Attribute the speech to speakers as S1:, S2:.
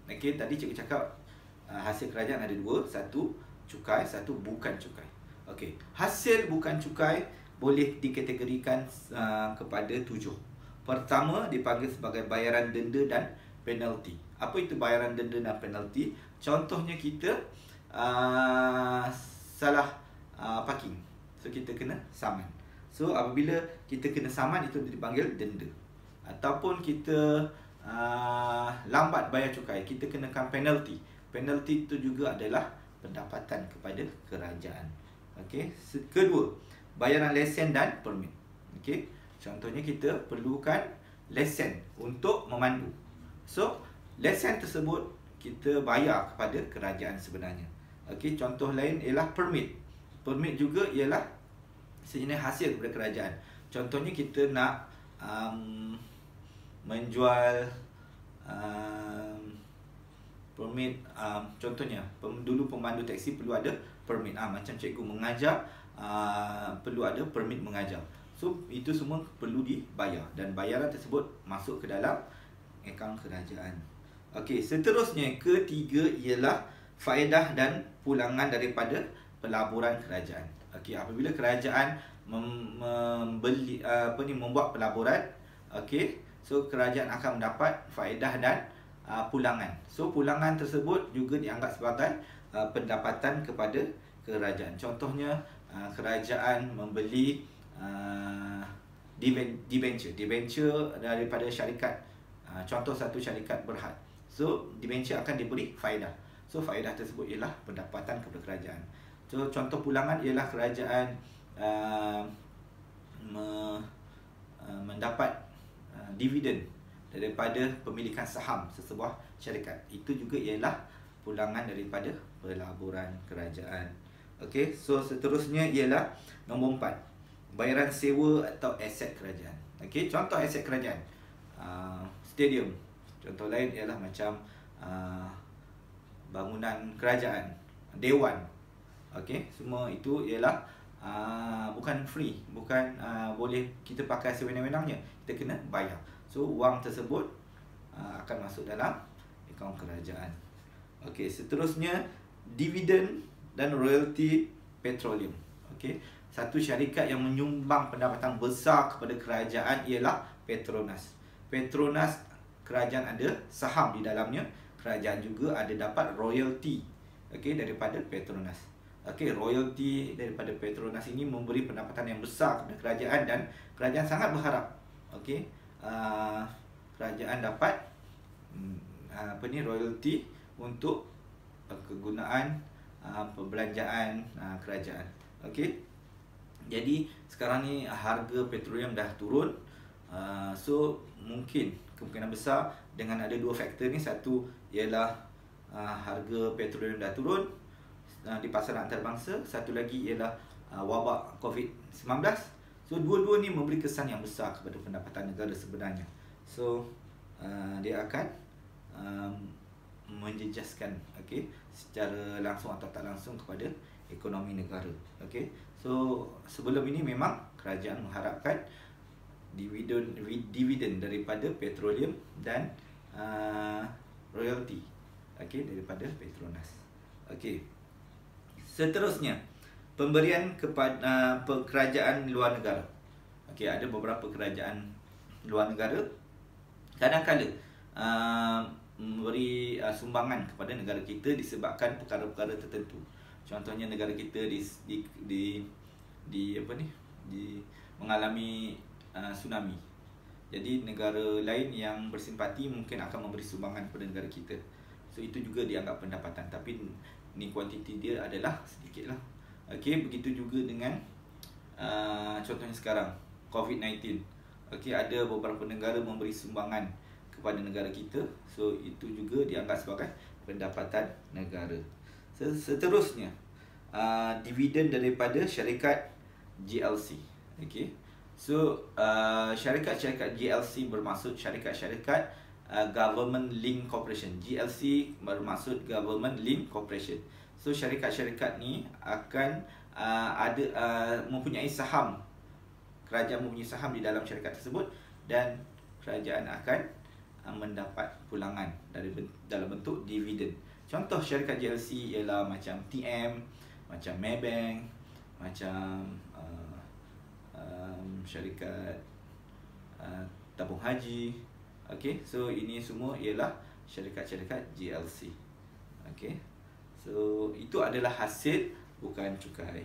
S1: Okey, tadi cikgu cakap hasil kerajaan ada dua, satu cukai, satu bukan cukai. Okey, hasil bukan cukai boleh dikategorikan kepada 7. Pertama dipanggil sebagai bayaran denda dan penalti. Apa itu bayaran denda dan penalti? Contohnya kita salah parking, so kita kena saman. So apabila kita kena saman, itu dipanggil denda. Ataupun kita lambat bayar cukai, kita kenakan penalti. Penalti itu juga adalah pendapatan kepada kerajaan. Okey. Kedua, bayaran lesen dan permit. Okey. Contohnya kita perlukan lesen untuk memandu. So, lesen tersebut kita bayar kepada kerajaan sebenarnya. Okey, contoh lain ialah permit. Permit juga ialah sejenis hasil kepada kerajaan. Contohnya kita nak menjual permit, contohnya dulu pemandu taksi perlu ada permit. Macam cikgu mengajar, perlu ada permit mengajar. So itu semua perlu dibayar, dan bayaran tersebut masuk ke dalam akaun kerajaan. Okey, seterusnya ketiga ialah faedah dan pulangan daripada pelaburan kerajaan. Okey, apabila kerajaan membeli membuat pelaburan, okey, so kerajaan akan mendapat faedah dan pulangan. So pulangan tersebut juga dianggap sebagai pendapatan kepada kerajaan. Contohnya kerajaan membeli debenture daripada syarikat, contoh satu syarikat Berhad. So debenture akan diberi faedah. So faedah tersebut ialah pendapatan kepada kerajaan. So contoh pulangan ialah kerajaan mendapat dividen daripada pemilikan saham sesebuah syarikat. Itu juga ialah pulangan daripada pelaburan kerajaan. Okey, so seterusnya ialah nombor 4, bayaran sewa atau aset kerajaan. Okey, contoh aset kerajaan, stadium. Contoh lain ialah macam bangunan kerajaan, dewan. Okey, semua itu ialah bukan free, bukan boleh kita pakai sewenang-wenangnya, kita kena bayar. So wang tersebut akan masuk dalam akaun kerajaan. Okey, seterusnya dividen dan royalty petroleum. Okey, satu syarikat yang menyumbang pendapatan besar kepada kerajaan ialah Petronas. Petronas, kerajaan ada saham di dalamnya, kerajaan juga ada dapat royalty, okey, daripada Petronas. Okey, royalty daripada Petronas ini memberi pendapatan yang besar kepada kerajaan, dan kerajaan sangat berharap, okey, kerajaan dapat royalty untuk kegunaan perbelanjaan kerajaan. Okey. Jadi sekarang ni harga petroleum dah turun. So mungkin kemungkinan besar dengan ada dua faktor ni. Satu ialah harga petroleum dah turun di pasaran antarabangsa. Satu lagi ialah wabak COVID-19. So dua-dua ni memberi kesan yang besar kepada pendapatan negara sebenarnya. So dia akan menjejaskan, okey, secara langsung atau tak langsung kepada ekonomi negara. Okey. So sebelum ini memang kerajaan mengharapkan dividen daripada petroleum dan royalty, okey, daripada Petronas. Okey. Seterusnya, pemberian kepada kerajaan luar negara. Okey, ada beberapa kerajaan luar negara kadang-kala memberi sumbangan kepada negara kita disebabkan perkara-perkara tertentu. Contohnya negara kita mengalami tsunami. Jadi negara lain yang bersimpati mungkin akan memberi sumbangan kepada negara kita. So itu juga dianggap pendapatan, tapi ni kuantiti dia adalah sedikit lah. Okey, begitu juga dengan contohnya sekarang COVID-19. Okey, ada beberapa negara memberi sumbangan kepada negara kita. So itu juga dianggap sebagai pendapatan negara. Seterusnya, dividen daripada syarikat GLC. Okey. So syarikat-syarikat GLC bermaksud syarikat-syarikat Government Link Corporation. GLC bermaksud Government Link Corporation. So syarikat-syarikat ni akan mempunyai saham. Kerajaan mempunyai saham di dalam syarikat tersebut, dan kerajaan akan mendapat pulangan dalam bentuk Contoh syarikat GLC ialah macam TM, macam Maybank, macam syarikat tabung haji. Okey, so ini semua ialah syarikat-syarikat GLC. Okey. So itu adalah hasil bukan cukai.